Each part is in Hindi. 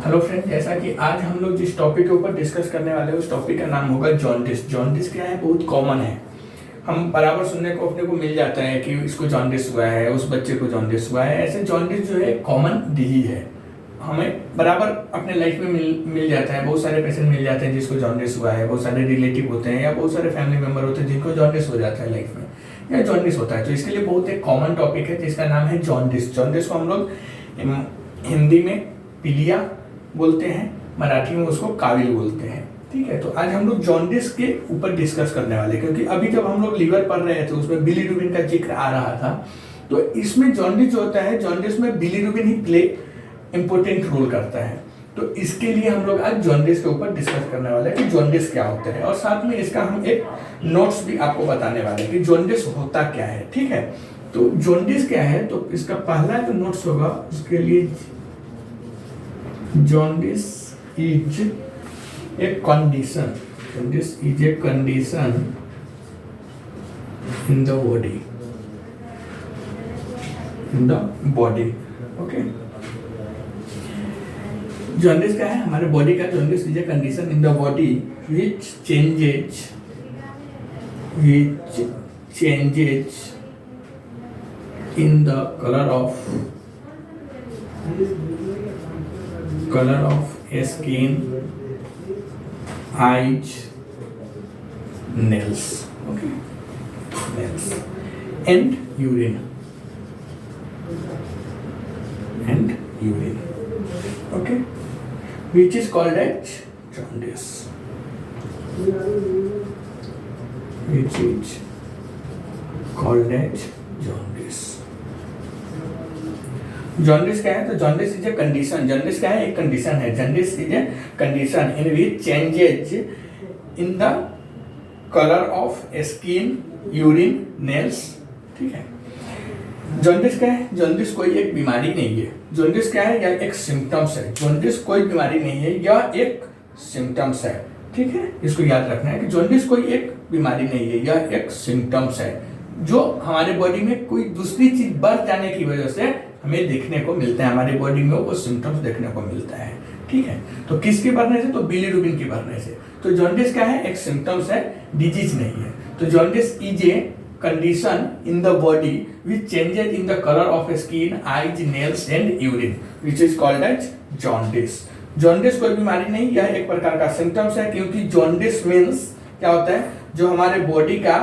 हेलो फ्रेंड, जैसा कि आज हम लोग जिस टॉपिक के ऊपर डिस्कस करने वाले हैं उस टॉपिक का नाम होगा जॉन्डिस। जॉन्डिस क्या है? बहुत कॉमन है, हम बराबर सुनने को अपने को मिल जाता है कि इसको जॉन्डिस हुआ है, उस बच्चे को जॉन्डिस हुआ है। ऐसे जॉन्डिस जो है कॉमन डिजीज है, हमें बराबर अपने लाइफ में मिल जाता है। बहुत सारे पेशेंट मिल जाते हैं जिसको जॉन्डिस हुआ है, बहुत सारे रिलेटिव होते हैं या बहुत सारे फैमिली मेम्बर होते हैं जिनको जॉन्डिस हो जाता है लाइफ में या जॉन्डिस होता है। तो इसके लिए बहुत एक कॉमन टॉपिक है जिसका नाम है जॉन्डिस। जॉन्डिस को हम लोग हिंदी में पीलिया बोलते हैं, मराठी में उसको काविल बोलते हैं। ठीक है, तो आज हम लोग जॉन्डिस के ऊपर डिस्कस करने वाले, क्योंकि अभी जब हम लोग लीवर पढ़ रहे थे उसमें बिलीरुबिन का जिक्र आ रहा था। तो इसमें जॉन्डिस जो होता है, जॉन्डिस में बिलीरुबिन ही प्ले इंपॉर्टेंट रोल करता है। तो इसके लिए हम लोग आज जॉन्डिस के ऊपर डिस्कस करने वाले हैं कि जॉन्डिस क्या होता है, और साथ में इसका हम एक नोट्स भी आपको बताने वाले हैं कि जॉन्डिस होता क्या है। ठीक है, तो जॉन्डिस क्या है, तो इसका पहला जो नोट्स होगा उसके लिए jaundice is a condition. Jaundice is a condition in the body. In the body. Okay. Jaundice क्या है? हमारे बॉडी का jaundice is a condition in the body which changes in the color of skin, eyes, nails, okay, nails, and urine, okay, which is called as jaundice, which is called as jaundice. Jaundice क्या है? तो jaundice is a condition. Jaundice क्या है? एक कंडीशन है। Jaundice is a condition in which changes in the colour of skin, urine, nails. ठीक है, जॉन्डिस क्या है? जॉन्डिस कोई एक बीमारी नहीं है। जॉन्डिस क्या है? यह एक सिम्टम्स है। जॉन्डिस कोई बीमारी नहीं है, यह एक सिम्टम्स है। ठीक है, इसको याद रखना है कि जॉन्डिस कोई एक बीमारी नहीं है, यह एक सिम्टम्स है जो हमारे बॉडी में कोई दूसरी चीज बढ़ जाने की वजह से हमें देखने को मिलता है, हमारे बॉडी में वो सिम्टम्स देखने को मिलता है। ठीक है, तो किसके बढ़ने से? तो बिलीरुबिन के बढ़ने से। तो जॉन्डिस क्या है? एक सिम्टम्स है, डिजीज नहीं है। तो jaundice is a condition in the body which changes in the colour of skin, eyes, nails and urine, which is called as jaundice. Jaundice कोई बीमारी नहीं, यह एक प्रकार का सिम्टम्स है, क्योंकि जॉन्डिस मीन्स क्या होता है? जो हमारे बॉडी का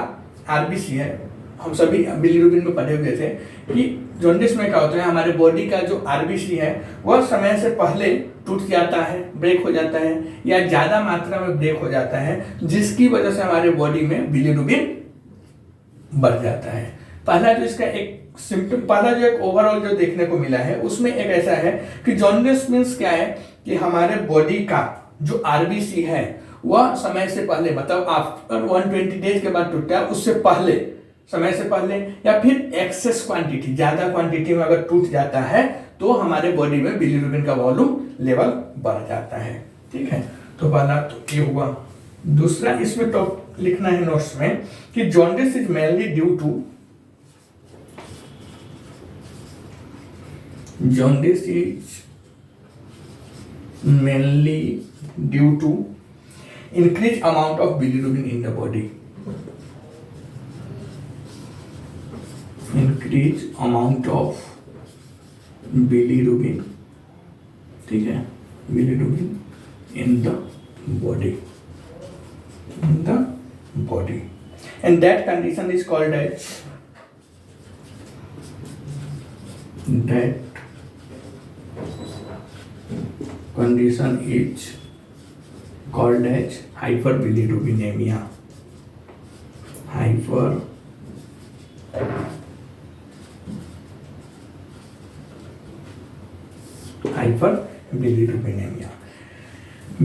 आरबीसी है, हम सभी बिलीरुबिन में पढ़े हुए थे कि जॉन्डिस में क्या होता है, हमारे बॉडी का जो आरबीसी है वह समय से पहले टूट जाता है, ब्रेक हो जाता है या ज्यादा मात्रा में ब्रेक हो जाता है, जिसकी वजह से हमारे बॉडी में बिलीरुबिन बढ़ जाता है। पहला जो इसका एक सिम्टम, पहला जो एक ओवरऑल जो देखने को मिला है उसमें एक ऐसा है कि जॉन्डिस मीन्स क्या है कि हमारे बॉडी का जो आरबीसी है वह समय से पहले, मतलब आफ्टर 120 डेज के बाद टूटता है, उससे पहले, समय से पहले या फिर एक्सेस क्वांटिटी, ज्यादा क्वांटिटी में अगर टूट जाता है तो हमारे बॉडी में बिलीरुबिन का वॉल्यूम लेवल बढ़ जाता है। ठीक है, तो पहला तो ये हुआ। दूसरा इसमें तो लिखना है नोट्स में कि jaundice is mainly due to, jaundice is mainly due to increased amount of bilirubin in the body, increased amount of bilirubin, ठीक है, bilirubin in the body, and that condition is called as, that condition is called as hyperbilirubinemia. Hyperbilirubinemia.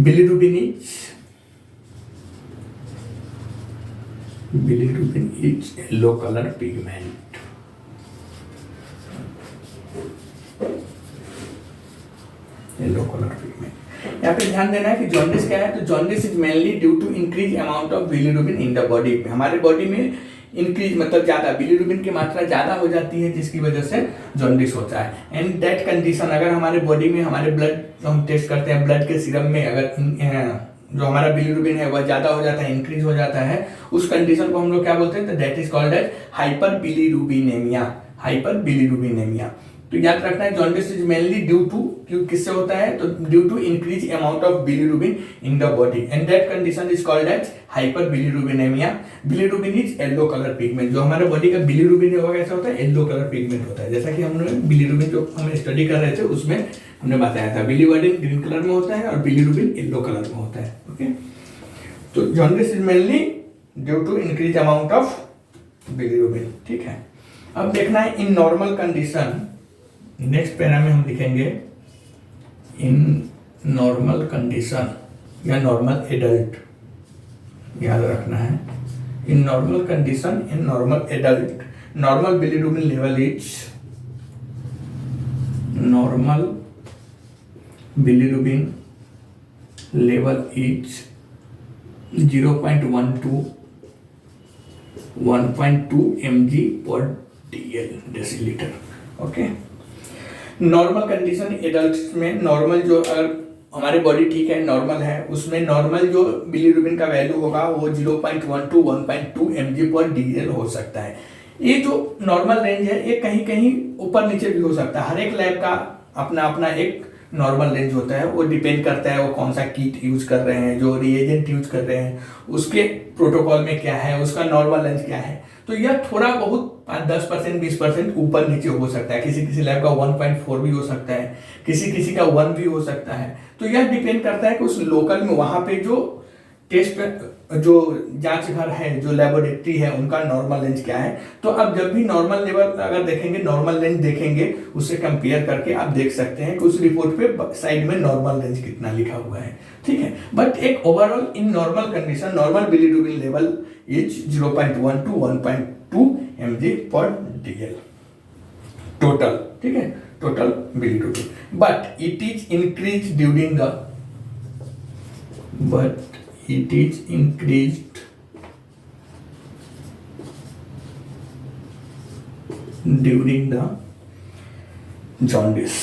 Bilirubin is yellow color pigment. Yellow color pigment. यहाँ पे ध्यान देना है कि जॉन्डिस क्या है? तो jaundice is mainly due to increase amount of bilirubin in the body. हमारे बॉडी में इंक्रीज मतलब ज्यादा बिलीरुबिन की मात्रा ज्यादा हो जाती है, जिसकी वजह से जॉन्डिस होता है। एंड दैट कंडीशन, अगर हमारे बॉडी में हमारे ब्लड जो हम टेस्ट करते हैं ब्लड के सीरम में, अगर जो हमारा बिलीरुबिन है वह ज्यादा हो जाता है, इंक्रीज हो जाता है, उस कंडीशन को हम लोग क्या बोलते हैं, तो that is called as hyper bilirubinemia, hyper bilirubinemia. तो याद रखना है jaundice is mainly due to, क्यों किससे होता है, तो due to increase amount of bilirubin in the body and that condition is called as hyper bilirubinemia. Bilirubin is yellow colour pigment, जो हमारे बॉडी का बिलीरुबिन है वो कैसा होता है, येलो कलर पिगमेंट होता है। जैसा कि हमने बिलीरुबिन जो हम स्टडी कर रहे थे उसमें हमने बताया था, बिलीरुबिन ग्रीन कलर में होता है और बिलीरुबिन येलो कलर में होता है। ओके, तो jaundice is mainly due to increase amount of bilirubin. ठीक है, अब देखना है in normal condition, next para में हम लिखेंगे इन नॉर्मल कंडीशन या नॉर्मल एडल्ट, याद रखना है in normal condition, in normal adult normal bilirubin level is, normal bilirubin level is 0.1 to 1.2 mg per dl decilitre. Okay, normal condition adult में, नॉर्मल जो अगर हमारे बॉडी ठीक है, नॉर्मल है, उसमें नॉर्मल जो बिलीरुबिन का वैल्यू होगा वो 0.1 to 1.2 mg पर dl हो सकता है। ये जो नॉर्मल रेंज है ये कहीं कहीं ऊपर नीचे भी हो सकता है, हर एक लैब का अपना अपना एक नॉर्मल रेंज होता है, वो डिपेंड करता है वो कौन सा किट यूज कर रहे हैं, जो रिएजेंट यूज कर रहे हैं उसके प्रोटोकॉल में क्या है, उसका नॉर्मल रेंज क्या है। तो यह थोड़ा बहुत 10% 20% ऊपर नीचे हो सकता है, किसी किसी लैब का 1.4 भी हो सकता है, किसी किसी का 1 भी हो सकता है। तो यह डिपेंड करता है कि उस लोकल में वहां पे जो टेस्ट जो जांच घर है, जो लेबोरेटरी है, उनका नॉर्मल रेंज क्या है। तो अब जब भी नॉर्मल लेवल अगर देखेंगे, नॉर्मल रेंज देखेंगे, उससे कंपेयर करके आप देख सकते हैं कि उस रिपोर्ट पे साइड में नॉर्मल रेंज कितना लिखा हुआ है। ठीक है, बट एक overall in normal condition normal bilirubin level is 0.1 to 1.2 mg per dl total. ठीक है, total bilirubin, but it is increase during the, but it is increased during the jaundice।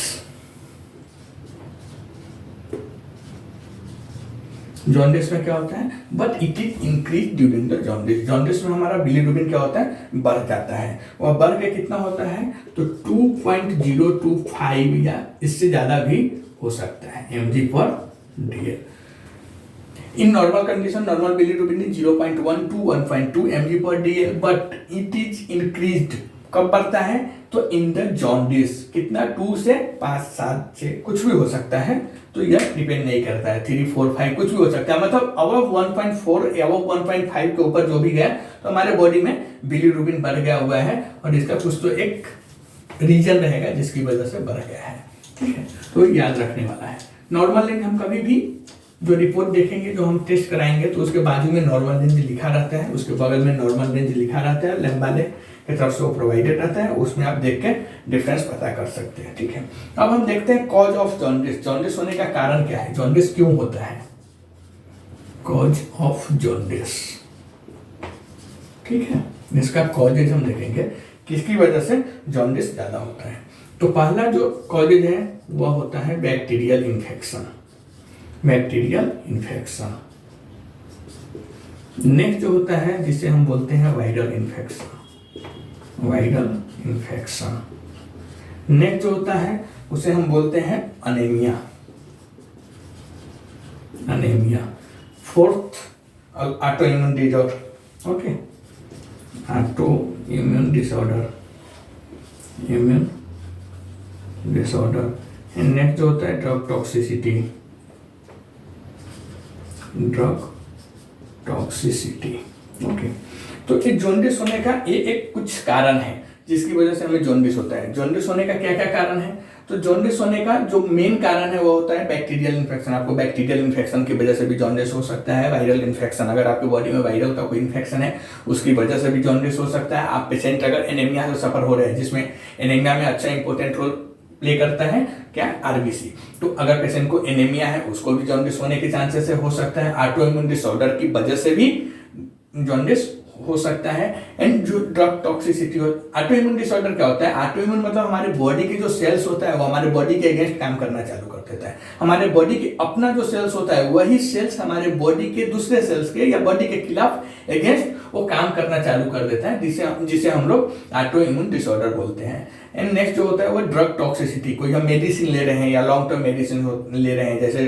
Jaundice में क्या होता है, but it is increase during the jaundice. Jaundice में हमारा बिलीरुबिन क्या होता है, बढ़ जाता है, और बढ़ के कितना होता है, तो 2.025 या इससे ज्यादा भी हो सकता है mg पर dl। In normal condition, normal bilirubin is 0.1 to 1.2 mg per dl, but it is increased कब बढ़ता है, तो इन द जॉन्डिस कितना 2 से 5, 7 से कुछ भी हो सकता है। तो यह डिपेंड नहीं करता है, 3, 4, 5 कुछ भी हो सकता है, मतलब अबव 1.4 अबव 1.5 के ऊपर जो भी गया तो हमारे बॉडी में बिलीरुबिन बढ़ गया हुआ है, और इसका कुछ तो एक रीजन रहेगा जिसकी वजह से बढ़ गया है। ठीक है, तो याद रखने वाला है। नॉर्मल रेंज हम कभी भी जो रिपोर्ट देखेंगे, जो हम टेस्ट कराएंगे, तो उसके बाजू में नॉर्मल रेंज लिखा रहता है, उसके बगल में नॉर्मल रेंज लिखा रहता है, लैब वाले की तरफ से वो प्रोवाइडेड रहता है, उसमें आप देख के डिफरेंस पता कर सकते हैं। ठीक है, अब हम देखते हैं कॉज ऑफ जॉन्डिस। जॉन्डिस होने का कारण क्या है, जॉन्डिस क्यों होता है, कॉज ऑफ जॉन्डिस। ठीक है, इसका कॉजेज हम देखेंगे, किसकी वजह से जॉन्डिस ज्यादा होता है। तो पहला जो कॉजेज है वह होता है bacterial infection, bacterial infection. Next जो होता है जिसे हम बोलते हैं viral infection, viral infection. Next जो होता है उसे हम बोलते हैं anaemia, anaemia. Fourth auto immune disorder. Okay, auto immune disorder, immune disorder. Next जो होता है drug toxicity, drug toxicity. Okay, तो ये जॉन्डिस होने का ये एक कुछ कारण है जिसकी वजह से हमें जॉन्डिस होता है। जॉन्डिस होने का क्या क्या कारण है, तो जॉन्डिस होने का जो मेन कारण है वो होता है बैक्टीरियल इन्फेक्शन। आपको बैक्टीरियल इन्फेक्शन की वजह से भी जॉन्डिस हो सकता है। वायरल इन्फेक्शन, अगर आपकी बॉडी में वायरल का कोई इन्फेक्शन है उसकी वजह से भी जॉन्डिस हो सकता है। आप पेशेंट अगर एनीमिया से सफर हो रहे हैं, जिसमें एनीमिया में अच्छा इंपॉर्टेंट रोल प्ले करता है क्या, आरबीसी, तो अगर पेशेंट को एनीमिया है उसको भी जॉन्डिस होने के चांसेस हो सकता है। ऑटो इम्यून डिसऑर्डर की वजह से भी जॉन्डिस हो सकता है। एंड जो ड्रग टॉक्सिसिटी हो, ऑटो इम्यून डिसऑर्डर क्या होता है? ऑटो इम्यून मतलब हमारे बॉडी के जो सेल्स होता है वो हमारे बॉडी के अगेंस्ट काम करना चालू कर देता है। हमारे बॉडी के अपना जो सेल्स होता है वही सेल्स हमारे बॉडी के दूसरे सेल्स के या बॉडी के खिलाफ अगेंस्ट वो काम करना चालू कर देता है, जिसे हम लोग ऑटो इम्यून डिसऑर्डर बोलते हैं। एंड नेक्स्ट जो होता है वो ड्रग टॉक्सिसिटी, कोई हम मेडिसिन ले रहे हैं या लॉन्ग टर्म मेडिसिन ले रहे हैं, जैसे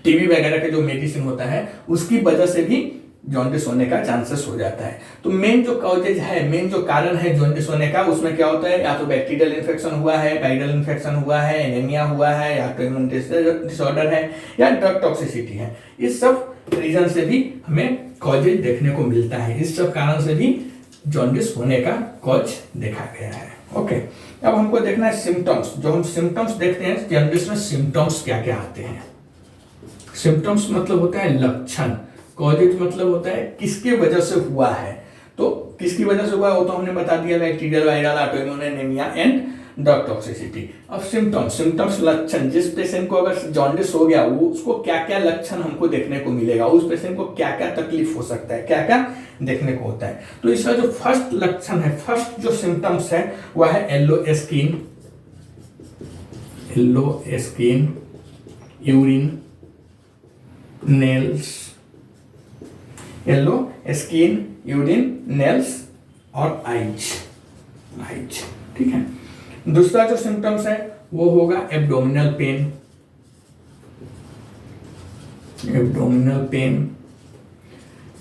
टीबी वगैरह के जो मेडिसिन होता है उसकी वजह से भी जॉन्डिस होने का चांसेस हो जाता है। तो मेन जो कॉजेज है, मेन जो कारण है जॉन्डिस होने का, उसमें क्या होता है? या तो बैक्टीरियल इन्फेक्शन हुआ है, वायरल इन्फेक्शन हुआ है, एनीमिया हुआ है, या ऑटोइम्यून डिसऑर्डर है, या ड्रग टॉक्सिसिटी है। इस सब रीजन से भी हमें कॉजेज देखने को मिलता है, इस सब कारण से भी जॉन्डिस होने का कॉज देखा गया है। ओके, अब हमको देखना है सिम्टम्स। जो हम सिम्टम्स देखते हैं जॉन्डिस में, सिम्टम्स क्या क्या आते हैं। सिम्टम्स मतलब होता है लक्षण, कॉजेज मतलब होता है किसके वजह से हुआ है। तो किसकी वजह से हुआ है वो तो हमने बता दिया, bacterial, viral, autoimmune, anaemia and drug toxicity. अब सिम्टम्स लक्षण, जिस पेशेंट को अगर जॉन्डिस हो गया वो उसको क्या क्या लक्षण हमको देखने को मिलेगा, उस पेशेंट को क्या क्या तकलीफ हो सकता है, क्या क्या देखने को होता है। तो इसका जो फर्स्ट लक्षण है, फर्स्ट जो सिम्टम्स है वह है yellow skin, urine, nails, yellow skin, urine, nails और आइज। ठीक है। दूसरा जो सिम्टम्स है वो होगा एब्डोमिनल पेन।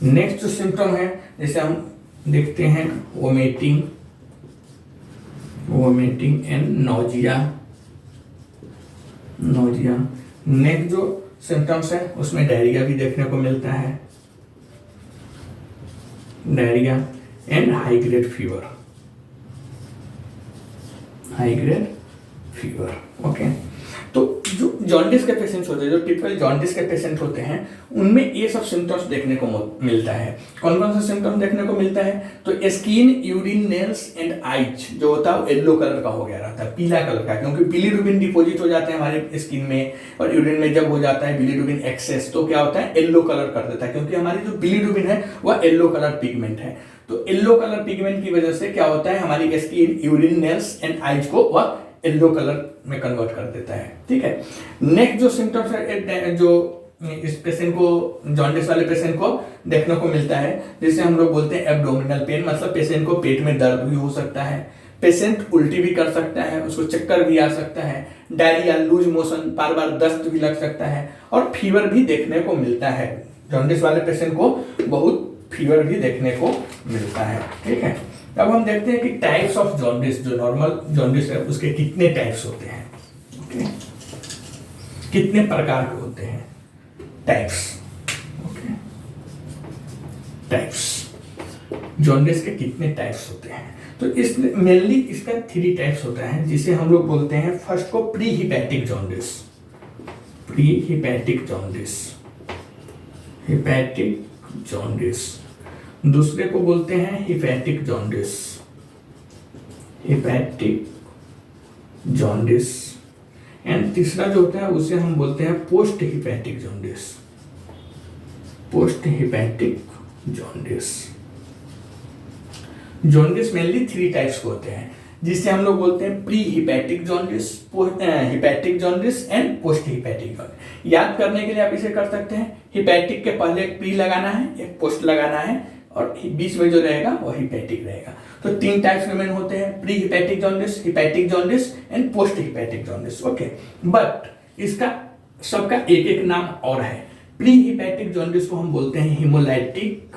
नेक्स्ट जो सिम्टम है जैसे हम देखते हैं वोमिटिंग एंड नोजिया। नेक्स्ट जो सिम्टम्स है उसमें डायरिया भी देखने को मिलता है, diarrhoea and high grade fever. Okay, तो जो जॉन्डिस के पेशेंट्स होते हैं, जो टिपिकल जॉन्डिस के पेशेंट होते हैं, उनमें ये सब सिम्टम्स देखने को मिलता है। कौन कौन से सिम्टम्स देखने को मिलता है? तो skin, urine, nails and eyes जो होता है वो येलो कलर का हो गया रहता है, पीला कलर का, क्योंकि बिलीरुबिन डिपोजिट हो जाते हैं हमारे स्किन में, और यूरिन में जब हो जाता है बिलीरुबिन एक्सेस तो क्या होता है? येलो कलर कर देता है, क्योंकि हमारी जो बिलीरुबिन है वह येलो कलर पिगमेंट है। तो येलो कलर पिगमेंट की वजह से क्या होता है? हमारी skin, urine, nails and eyes को वह येलो कलर में कन्वर्ट कर देता है। ठीक है। नेक्स्ट जो सिम्टम्स है जो इस पेशेंट को, जॉन्डिस वाले पेशेंट को देखने को मिलता है, जिसे हम लोग बोलते हैं एब्डोमिनल पेन, मतलब पेशेंट को पेट में दर्द भी हो सकता है, पेशेंट उल्टी भी कर सकता है, उसको चक्कर भी आ सकता है, डायरिया, लूज मोशन, बार बार दस्त भी लग सकता है, और फीवर भी देखने को मिलता है। जॉन्डिस वाले पेशेंट को बहुत फीवर भी देखने को मिलता है। ठीक है। अब हम देखते हैं कि टाइप्स ऑफ जॉन्डिस, जो नॉर्मल जॉन्डिस है उसके कितने टाइप्स होते हैं। ओके, कितने प्रकार के होते हैं टाइप्स। ओके, टाइप्स, जॉन्डिस के कितने टाइप्स होते हैं? तो इस मेनली इसका 3 टाइप्स होता है, जिसे हम लोग बोलते हैं, फर्स्ट को प्री हिपैटिक जॉन्डिस, दूसरे को बोलते हैं हिपैटिक जॉन्डिस, एंड तीसरा जो होता है उसे हम बोलते हैं post hepatic jaundice. Jaundice mainly 3 types के होते हैं, जिससे हम लोग बोलते हैं pre hepatic jaundice, hepatic jaundice and post hepatic jaundice. याद करने के लिए आप इसे कर सकते हैं, हिपैटिक के पहले एक प्री लगाना है, एक पोस्ट लगाना है, और बीच में जो रहेगा वो हिपैटिक रहेगा। तो 3 टाइप्स में होते हैं, pre hepatic jaundice and post hepatic jaundice. Okay, but इसका सबका एक एक नाम और है। प्री हिपैटिक जॉन्डिस को हम बोलते हैं हिमोलाइटिक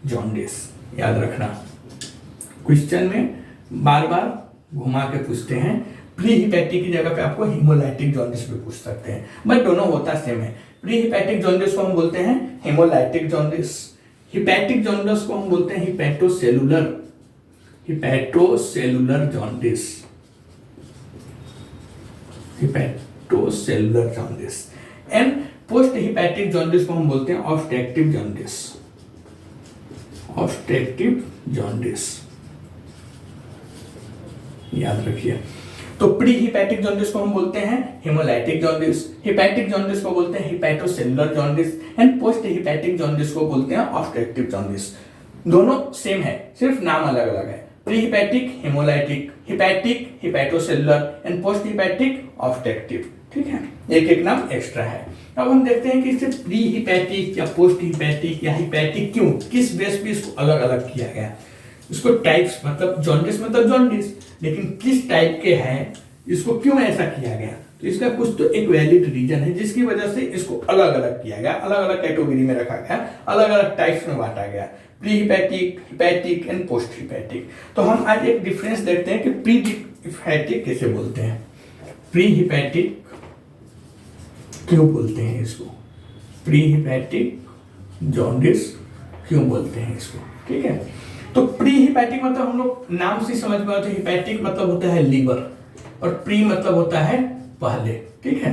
जॉन्डिस। याद रखना, क्वेश्चन में बार बार घुमा के पूछते हैं, प्री हिपैटिक की जगह पे आपको हिमोलाइटिक जॉन्डिस भी पूछ सकते हैं, बट दोनों होता सेम है। प्री हिपैटिक जॉन्डिस को हम बोलते हैं हिमोलाइटिक जॉन्डिस, हिपैटिक जॉन्डिस को हम बोलते हैं hepatocellular jaundice, and post hepatic jaundice को हम बोलते हैं ऑब्स्ट्रक्टिव जॉन्डिस। याद रखिए। तो प्री हिपैटिक जॉन्डिस को हम बोलते हैं हेमोलाइटिक जॉन्डिस, हिपैटिक जॉन्डिस को बोलते हैं hepatocellular jaundice and post hepatic jaundice को बोलते हैं ऑब्स्ट्रक्टिव जॉन्डिस। दोनों सेम है, सिर्फ नाम अलग अलग है। Pre hepatic hemolytic, hepatic hepatocellular and post hepatic obstructive, ठीक है, एक एक नाम एक्स्ट्रा है। अब हम देखते हैं कि इसे प्री हिपैटिक या पोस्ट हिपैटिक या हिपैटिक क्यों, किस बेस पे इसको अलग अलग किया गया। इसको टाइप्स मतलब जॉन्डिस मतलब जॉन्डिस, लेकिन किस टाइप के हैं, इसको क्यों ऐसा किया गया, तो इसका कुछ तो एक वैलिड रीजन है जिसकी वजह से इसको अलग अलग किया गया, अलग अलग कैटेगरी में रखा गया, अलग अलग टाइप्स में बांटा गया, pre hepatic, hepatic and post hepatic. तो हम आज एक डिफरेंस देखते हैं कि प्री हिपैटिक कैसे बोलते हैं, प्री हिपैटिक क्यों बोलते हैं इसको, प्री हिपैटिक जॉन्डिस क्यों बोलते हैं इसको, ठीक है। तो प्री हिपैटिक मतलब हम लोग नाम से समझ में आते हैं, हिपैटिक मतलब होता है लीवर और प्री मतलब होता है पहले, ठीक है।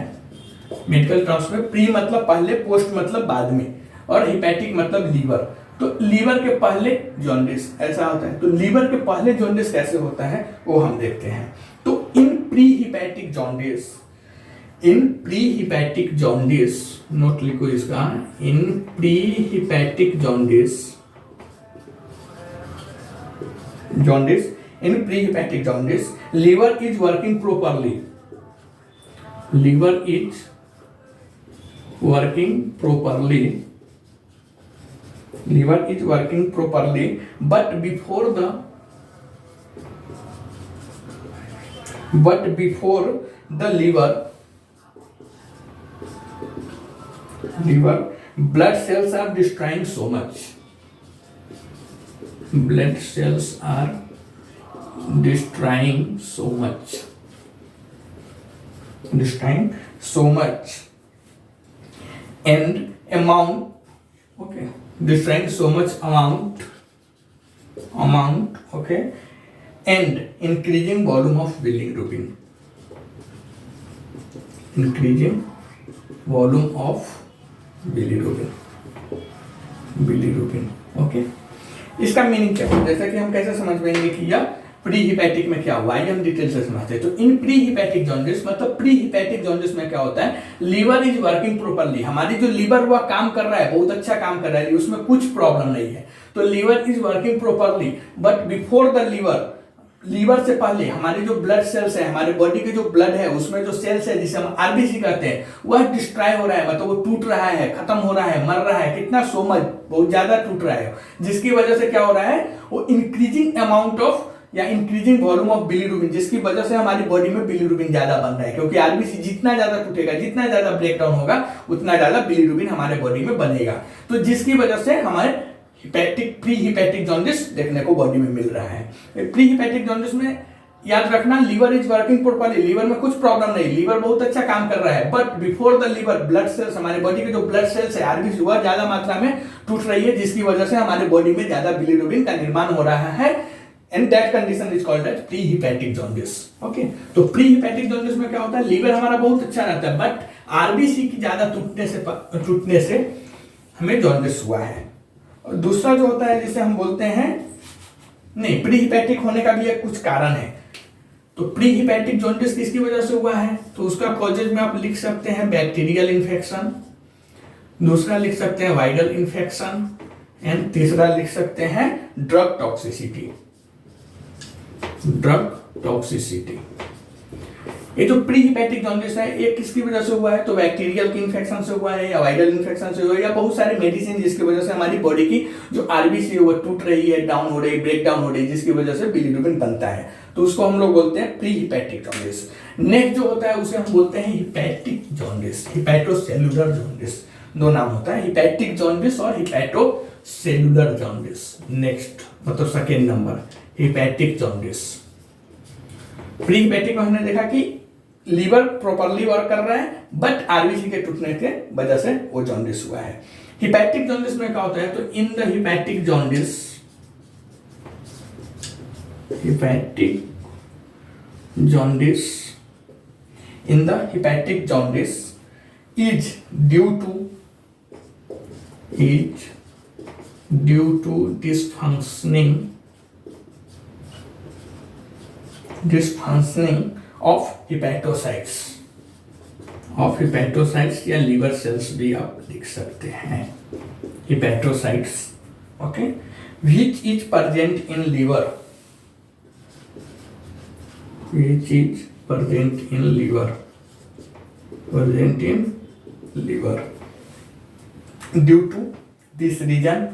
मेडिकल टर्म्स में प्री मतलब पहले, पोस्ट मतलब बाद में, और हिपैटिक मतलब लीवर। तो लीवर के पहले जॉन्डिस ऐसा होता है। तो लीवर के पहले जॉन्डिस कैसे होता है वो हम देखते हैं। तो इन प्री हिपैटिक जॉन्डिस, इन प्री हिपैटिक जॉन्डिस, नोट लिखो इसका, इन pre hepatic jaundice, jaundice, in prehepatic jaundice, liver is working properly, liver is working properly, liver is working properly, but before the liver blood cells are destroying so much, blood cells are destroying so much, and amount, okay, destroying so much amount, okay, and increasing volume of bilirubin, increasing volume of bilirubin, okay। इसका मीनिंग क्या है, जैसा कि हम कैसे समझ पाएंगे कि यह प्री हिपैटिक में क्या हुआ है, हम डिटेल से समझते हैं। तो इन प्री हिपैटिक जॉन्डिस मतलब प्री हिपैटिक जॉन्डिस में क्या होता है, लीवर इज वर्किंग प्रॉपर्ली, हमारी जो लीवर हुआ काम कर रहा है, बहुत अच्छा काम कर रहा है, उसमें कुछ प्रॉब्लम नहीं है। तो liver is working properly, but before the liver से पहले हमारे जो ब्लड सेल्स है, हमारे बॉडी के जो ब्लड है उसमें जो सेल्स है जिसे हम आरबीसी कहते हैं, वह डिस्ट्रॉय हो रहा है, मतलब वो टूट रहा है, खत्म हो रहा है, मर रहा है, कितना सो मच, बहुत ज्यादा टूट रहा है, जिसकी वजह से क्या हो रहा है, वो इंक्रीजिंग अमाउंट ऑफ या इंक्रीजिंग वॉल्यूम ऑफ बिलीरुबिन, जिसकी वजह से हमारी बॉडी में बिलीरुबिन ज्यादा बन रहा है, क्योंकि आरबीसी जितना ज्यादा टूटेगा, जितना ज्यादा ब्रेकडाउन होगा, उतना ज्यादा बिलीरुबिन हमारे बॉडी में बनेगा। तो जिसकी वजह से हमारे हिपैटिक प्री हिपैटिक जॉन्डिस देखने को बॉडी में मिल रहा है। प्री हिपैटिक जॉन्डिस में याद रखना, liver is working properly, liver में कुछ प्रॉब्लम नहीं, लीवर बहुत अच्छा काम कर रहा है, but before the liver blood cells, हमारे बॉडी के जो ब्लड सेल्स है आरबीसी, वह ज्यादा मात्रा में टूट रही है, जिसकी वजह से हमारे बॉडी में ज्यादा बिलीरुबिन का निर्माण हो रहा है, and that condition is called as pre hepatic jaundice, okay. तो प्री हिपैटिक जॉन्डिस में क्या होता है, लीवर हमारा बहुत अच्छा रहता है, बट आरबीसी की ज्यादा टूटने से हमें जॉन्डिस हुआ है। और दूसरा जो होता है जिसे हम बोलते हैं, नहीं, प्री हिपैटिक होने का भी एक कुछ कारण है। तो प्री हिपैटिक जॉन्डिस किसकी वजह से हुआ है, तो उसका कॉजेज में आप लिख सकते हैं बैक्टीरियल इन्फेक्शन, दूसरा लिख सकते हैं वायरल इन्फेक्शन, एंड तीसरा लिख सकते हैं ड्रग टॉक्सिसिटी, ड्रग टॉक्सिसिटी। ये जो प्री हिपैटिक जॉन्डिस है ये किसकी वजह से हुआ है, तो बैक्टीरियल की इन्फेक्शन से हुआ है, या वायरल इन्फेक्शन से हुआ है, या बहुत सारे मेडिसिन जिसकी वजह से हमारी बॉडी की जो आरबीसी है वो टूट रही है, डाउन हो रही है, ब्रेक डाउन हो रही है, जिसकी वजह से बिलीरुबिन बनता है। तो उसको हम लोग बोलते हैं प्री हिपैटिक जॉन्डिस। नेक्स्ट जो होता है उसे हम बोलते हैं हिपैटिक जॉन्डिस, हिपैटोसेलुलर जॉन्डिस, दो नाम होता है, हिपैटिक जॉन्डिस और हिपैटोसेलुलर जॉन्डिस। नेक्स्ट मतलब second number hepatic jaundice. Pre hepatic में हमने देखा कि लीवर प्रॉपर्ली वर्क कर रहा है, बट आरबीसी के टूटने के वजह से वो जॉन्डिस हुआ है। हिपैटिक जॉन्डिस में क्या होता है, तो in the hepatic jaundice, hepatic jaundice, in the hepatic jaundice is due to dysfunctioning of hepatocytes या लीवर सेल्स भी आप लिख सकते हैं, hepatocytes. Okay, which is present in liver, which is present in liver, due to this region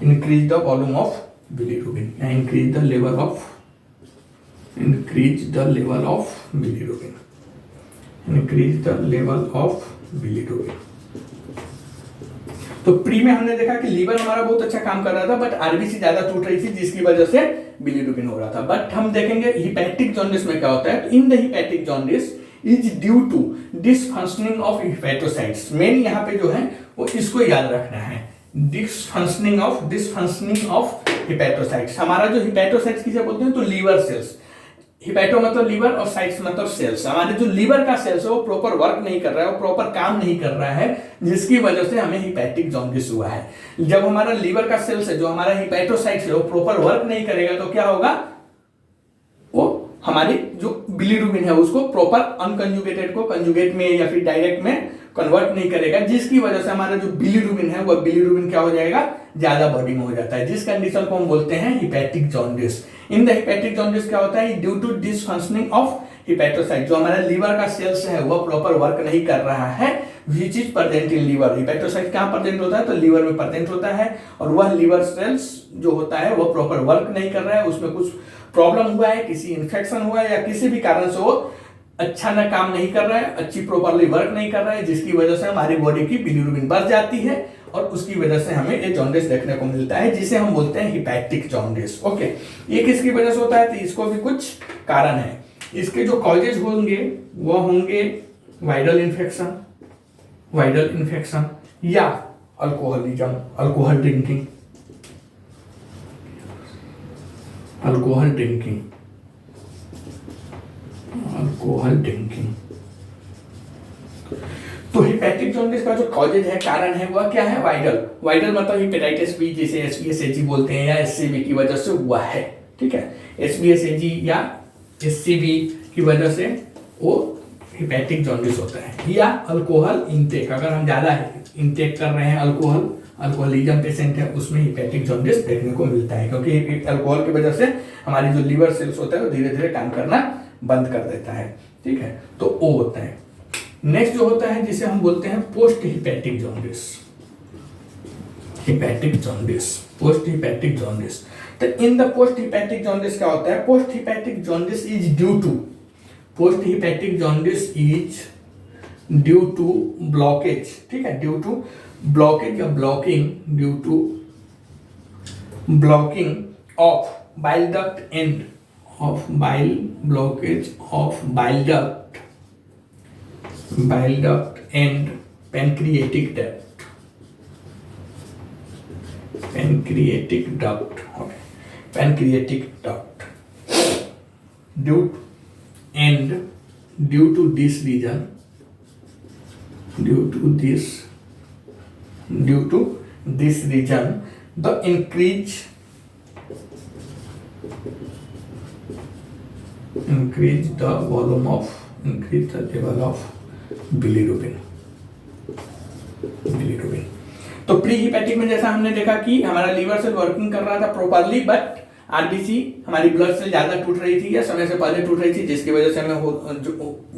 increase the volume of bilirubin, increase the level of bilirubin। तो प्री में हमने देखा कि लीवर हमारा बहुत अच्छा काम कर रहा था, बट आरबीसी ज्यादा टूट रही थी जिसकी वजह से बिलिरुबिन हो रहा था। बट हम देखेंगे हिपैटिक जॉन्डिस में क्या होता है। In the hepatic jaundice is due to dysfunctioning of hepatocytes. Main यहाँ पे जो है वो इसको याद रखना है, डिसफंक्शनिंग ऑफ हिपैटोसाइट्स। हमारा जो हिपैटोसाइट्स किसे बोलते हैं, तो लीवर सेल्स। हिपैटो मतलब लीवर और साइट्स मतलब सेल्स। हमारे जो लीवर का सेल्स है वो प्रॉपर वर्क नहीं कर रहा है, वो प्रॉपर काम नहीं कर रहा है, जिसकी वजह से हमें हिपैटिक जॉन्डिस हुआ है। जब हमारा लीवर का सेल्स है, जो हमारा हिपैटोसाइट्स है, वो प्रॉपर वर्क नहीं करेगा तो क्या होगा, वो हमारी जो बिलिरुबिन है उसको प्रॉपर अनकंजुगेटेड को कंजुगेट में या फिर डायरेक्ट में कन्वर्ट नहीं करेगा, जिसकी वजह से हमारा जो बिलिरुबिन है वो बिलिरुबिन क्या हो जाएगा, ज्यादा बॉडी में हो जाता है, जिस कंडीशन को हम बोलते हैं hepatic jaundice. In the hepatic jaundice क्या होता है, due to dysfunctioning of hepatocyte. जो हमारा लीवर का सेल्स है वो प्रॉपर वर्क नहीं कर रहा है, which is present in liver. Hepatocyte कहां प्रेजेंट होता है, तो लीवर में प्रेजेंट होता है, और वह लीवर सेल्स जो होता है वो प्रॉपर वर्क नहीं कर रहा है, उसमें कुछ प्रॉब्लम हुआ है, किसी इन्फेक्शन हुआ है या किसी भी कारण से वो अच्छा ना काम नहीं कर रहा है, अच्छी प्रॉपरली वर्क नहीं कर रहा है, जिसकी वजह से हमारी बॉडी की बिलिरुबिन बढ़ जाती है और उसकी वजह से हमें ये जॉन्डिस देखने को मिलता है, जिसे हम बोलते हैं हिपैटिक जॉन्डिस। ओके, ये किसकी वजह से होता है, तो इसको भी कुछ कारण है। इसके जो कॉजेज होंगे वो होंगे वायरल इन्फेक्शन या अल्कोहलिज्म, अल्कोहल ड्रिंकिंग। तो हिपैटिक जॉन्डिस का जो कॉजेज है, कारण है, वह क्या है, वायरल मतलब हेपेटाइटिस बी, जिसे एसबीएसएजी बोलते हैं, या एससीबी की वजह से हुआ है। ठीक है, एसबीएसएजी या एससीबी की वजह से वो हिपैटिक जॉन्डिस होता है। या अल्कोहल इंटेक, अगर हम ज्यादा इंटेक कर रहे हैं अल्कोहलिज्म पेशेंट है, उसमें हिपैटिक जॉन्डिस देखने को मिलता है, क्योंकि अल्कोहल की वजह से हमारी जो लीवर सेल्स होता है वो धीरे धीरे काम करना बंद कर देता है। ठीक है, तो वो होता है। नेक्स्ट जो होता है जिसे हम बोलते हैं पोस्ट हिपैटिक जॉन्डिस। तो in the post hepatic jaundice क्या होता है, post hepatic jaundice is due to blockage. ठीक है, ड्यू टू ब्लॉकेज या blocking of bile duct and pancreatic duct, due to this reason the increase the level of bilirubin। तो प्री हिपैटिक में जैसा हमने देखा कि हमारा लीवर सेल वर्किंग कर रहा था प्रॉपरली, बट आरबीसी हमारी ब्लड सेल ज्यादा टूट रही थी या समय से पहले टूट रही थी, जिसकी वजह से हमें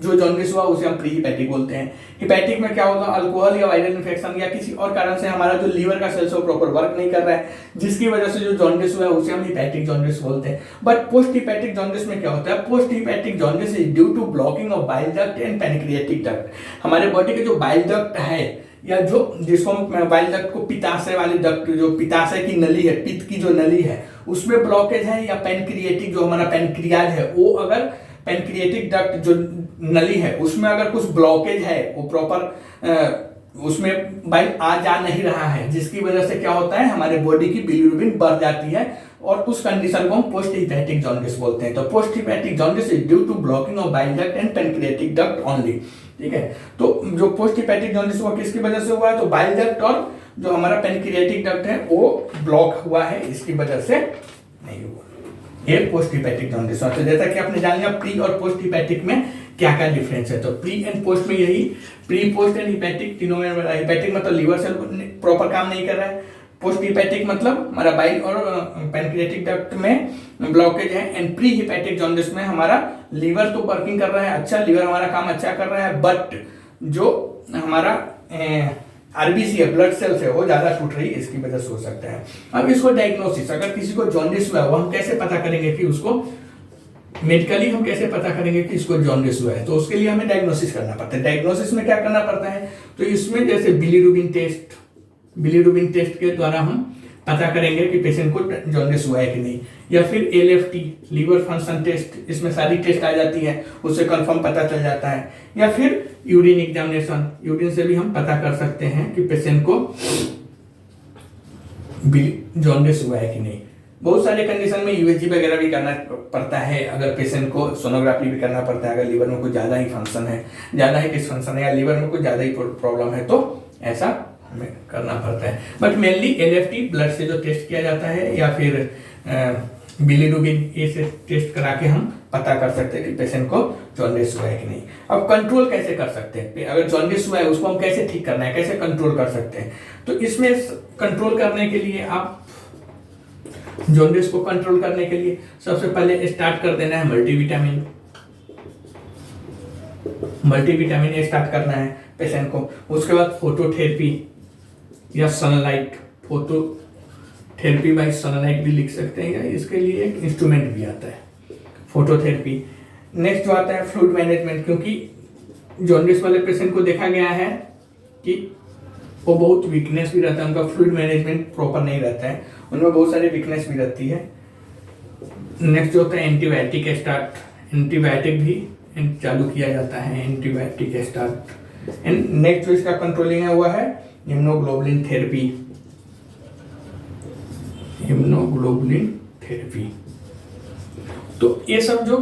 जो जॉन्डिस हुआ उसे हम प्री हिपैटिक बोलते हैं। हिपैटिक में क्या होगा, अल्कोहल या वायरल इन्फेक्शन या किसी और कारण से हमारा जो लीवर का सेल्स है वो प्रॉपर वर्क नहीं कर रहा है, जिसकी वजह से जो जॉन्डिस हुआ है उसे हम हिपैटिक जॉन्डिस बोलते हैं। बट पोस्ट हिपैटिक जॉन्डिस में क्या होता है, post hepatic jaundice is due to blocking of bile duct and pancreatic duct. हमारे बॉडी के जो बाइल डक्ट है, या जो जिसको बाइल डक्ट को पित्ताशय वाली डक्ट, जो पित्ताशय की नली है, पित्त की जो नली है, उसमें ब्लॉकेज है, या पैनक्रिएटिक जो हमारा पैनक्रियाज है, वो अगर पैनक्रिएटिक डक्ट जो नली है उसमें अगर कुछ ब्लॉकेज है, वो प्रॉपर उसमें बाइल आ जा नहीं रहा है, जिसकी वजह से क्या होता है, हमारे बॉडी की बिलिरुबिन बढ़ जाती है, और उस कंडीशन को हम पोस्ट हिपैटिक जॉन्डिस बोलते हैं। तो post hepatic jaundice is due to blocking of bile duct and pancreatic duct only. ठीक है, तो जो पोस्ट हिपैटिक जॉन्डिस हुआ किसकी वजह से हुआ है, तो बाइल डक्ट और जो हमारा पेनक्रियाटिक डक्ट है वो ब्लॉक हुआ है, इसकी वजह से नहीं हुआ। ये पोस्ट हिपैटिक जॉन्डिस। तो जैसा कि आपने जान लिया प्री और पोस्ट हिपैटिक में क्या क्या डिफरेंस है। तो प्री एंड पोस्ट में यही, प्री पोस्ट एंड हिपैटिक तीनों में बड़ा। हिपैटिक मतलब लीवर सेल प्रॉपर काम नहीं कर रहा है, पोस्ट हिपैटिक मतलब हमारा बाइल और पेनक्रियाटिक डक्ट में ब्लॉकेज है, एंड प्री हिपैटिक जॉन्डिस में हमारा लीवर तो वर्किंग कर रहा है अच्छा, लीवर हमारा काम अच्छा कर रहा है, बट जो हमारा आरबीसी है, ब्लड सेल्स है, वो ज्यादा टूट रही है, इसकी वजह से हो सकता है। अब इसको डायग्नोसिस, अगर किसी को जॉन्डिस हुआ है वो हम कैसे पता करेंगे कि उसको मेडिकली हम कैसे पता करेंगे कि इसको जॉन्डिस हुआ है। तो उसके लिए हमें डायग्नोसिस करना पड़ता है। डायग्नोसिस में क्या करना पड़ता है, तो इसमें जैसे बिलीरुबिन टेस्ट के द्वारा हम पता करेंगे कि पेशेंट को जॉन्डिस हुआ है कि नहीं, या फिर एलएफटी लीवर फंक्शन टेस्ट, इसमें सारी टेस्ट आ जाती है, उससे कंफर्म पता चल जाता है, या फिर यूरिन एग्जामिनेशन, यूरिन से भी हम पता कर सकते हैं कि पेशेंट को जॉन्डिस हुआ है कि नहीं। बहुत सारे कंडीशन में यूएसजी वगैरह भी करना पड़ता है, अगर पेशेंट को सोनोग्राफी भी करना पड़ता है, अगर लीवर में कुछ ज़्यादा ही फंक्शन है, ज़्यादा ही डिसफंक्शन है, या लीवर में कुछ ज़्यादा ही प्रॉब्लम है, तो ऐसा हमें करना पड़ता है। बट मेनली एलएफटी ब्लड से जो टेस्ट किया जाता है, या फिर बिलीरुबिन, ये से टेस्ट करा के हम पता कर सकते हैं कि पेशेंट को जॉन्डिस हुआ है कि नहीं। अब कंट्रोल कैसे कर सकते हैं, अगर जॉन्डिस हुआ है उसको हम कैसे ठीक करना है, कैसे कंट्रोल कर सकते हैं। तो इसमें कंट्रोल करने के लिए, आप जॉन्डिस को कंट्रोल करने के लिए सबसे पहले स्टार्ट कर देना है मल्टीविटामिन स्टार्ट करना है पेशेंट को। उसके बाद फोटोथेरेपी या सनलाइट, फोटोथेरेपी बाय सनलाइट भी लिख सकते हैं, या इसके लिए एक इंस्ट्रूमेंट भी आता है फोटोथेरेपी। नेक्स्ट जो आता है फ्लूइड मैनेजमेंट, क्योंकि जॉन्डिस वाले पेशेंट को देखा गया है कि वो बहुत वीकनेस भी रहता है, उनका फ्लूइड मैनेजमेंट प्रॉपर नहीं रहता है, उनमें बहुत सारी वीकनेस भी रहती है। नेक्स्ट जो होता है एंटीबायोटिक स्टार्ट, एंटीबायोटिक भी चालू किया जाता है, एंटीबायोटिक स्टार्ट। एंड नेक्स्ट जो इसका कंट्रोलिंग है वो है इम्यूनोग्लोबुलिन थेरेपी। तो ये सब जो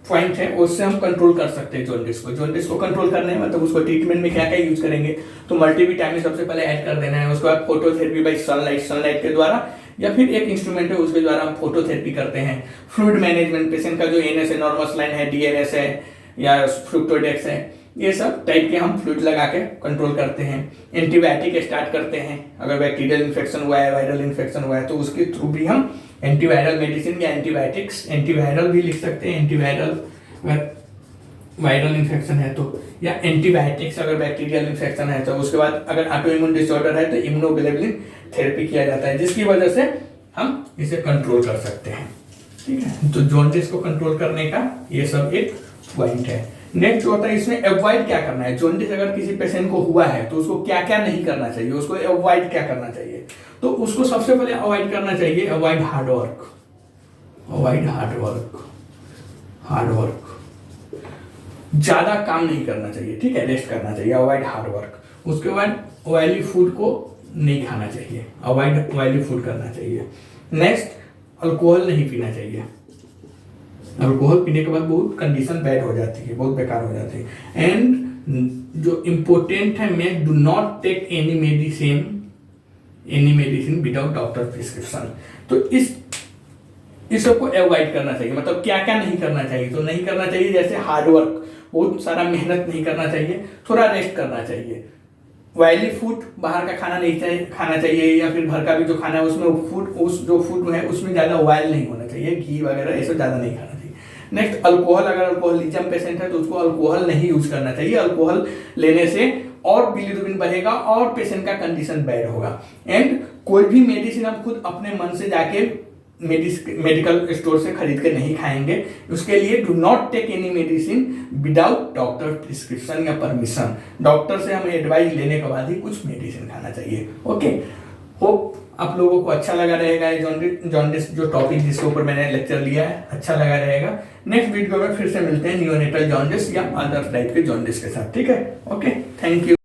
पॉइंट है उससे हम कंट्रोल कर सकते हैं जॉन्डिस को कंट्रोल करने में। मतलब उसको ट्रीटमेंट में क्या क्या यूज करेंगे, तो मल्टीविटामिन सबसे पहले ऐड कर देना है, उसके बाद फोटोथेरेपी बाय सनलाइट के द्वारा, या फिर एक इंस्ट्रूमेंट है उसके द्वारा हम फोटोथेरेपी करते हैं। फ्लूइड मैनेजमेंट, पेशेंट का जो एनएस है, नॉर्मल सलाइन है, डीएनएस है या फ्रुक्टोडेक्स है, ये सब टाइप के हम फ्लूइड लगा के कंट्रोल करते हैं। एंटीबायोटिक स्टार्ट करते हैं, अगर बैक्टीरियल इन्फेक्शन हुआ है, वायरल इन्फेक्शन हुआ है, तो उसके थ्रू भी हम एंटीवायरल मेडिसिन या एंटीबायोटिक्स, एंटीवायरल भी लिख सकते हैं, एंटीवायरल वायरल इन्फेक्शन है तो, या एंटीबायोटिक्स अगर बैक्टीरियल इन्फेक्शन है तो। उसके बाद अगर ऑटो इम्यून डिसऑर्डर है तो इम्यूनोग्लोबुलिन थेरेपी किया जाता है, जिसकी वजह से हम इसे कंट्रोल कर सकते हैं। ठीक है, तो जॉन्डिस को कंट्रोल करने का ये सब एक पॉइंट है। नेक्स्ट होता है इसमें अवॉइड क्या करना है। जॉन्डिस अगर किसी पेशेंट को हुआ है तो उसको क्या क्या नहीं करना चाहिए, उसको अवॉइड क्या करना चाहिए। तो उसको सबसे पहले अवॉइड करना चाहिए, अवॉइड हार्ड वर्क, ज्यादा काम नहीं करना चाहिए, ठीक है, रेस्ट करना चाहिए, अवॉइड हार्ड वर्क। उसके बाद ऑयली फूड को नहीं खाना चाहिए, अवॉइड ऑयली फूड करना चाहिए। नेक्स्ट अल्कोहल नहीं पीना चाहिए, अल्कोहल पीने के बाद बहुत कंडीशन बैड हो जाती है, बहुत बेकार हो जाती है। एंड जो इम्पोर्टेंट है, मैं do not take any medicine without doctor prescription. तो इस सबको अवॉइड करना चाहिए। मतलब क्या क्या नहीं करना चाहिए, तो नहीं करना चाहिए जैसे हार्ड वर्क, बहुत सारा मेहनत नहीं करना चाहिए, थोड़ा रेस्ट करना चाहिए। ऑयली फूड बाहर का खाना नहीं खाना चाहिए, या फिर घर का भी जो खाना है उसमें जो फूड है उसमें ज़्यादा ऑयल नहीं होना चाहिए, घी वगैरह ये सब ज़्यादा नहीं खाना चाहिए। नेक्स्ट अल्कोहल, अगर अल्कोहलिज्म पेशेंट है तो उसको अल्कोहल नहीं यूज करना चाहिए। अल्कोहल लेने से और बिलीरुबिन बढ़ेगा और पेशेंट का कंडीशन बैड होगा। एंड कोई भी मेडिसिन हम खुद अपने मन से जाके मेडिकल स्टोर से खरीद के नहीं खाएंगे। उसके लिए do not take any medicine without doctor prescription या परमिशन। डॉक्टर से हमें एडवाइस लेने के बाद ही कुछ मेडिसिन खाना चाहिए। ओके, होप आप लोगों को अच्छा लगा रहेगा जॉन्डिस जो टॉपिक जिसके ऊपर मैंने लेक्चर लिया है, अच्छा लगा रहेगा। नेक्स्ट वीडियो में फिर से मिलते हैं नियोनेटल जॉन्डिस या अदर टाइप के जॉन्डिस के साथ। ठीक है, ओके, थैंक यू।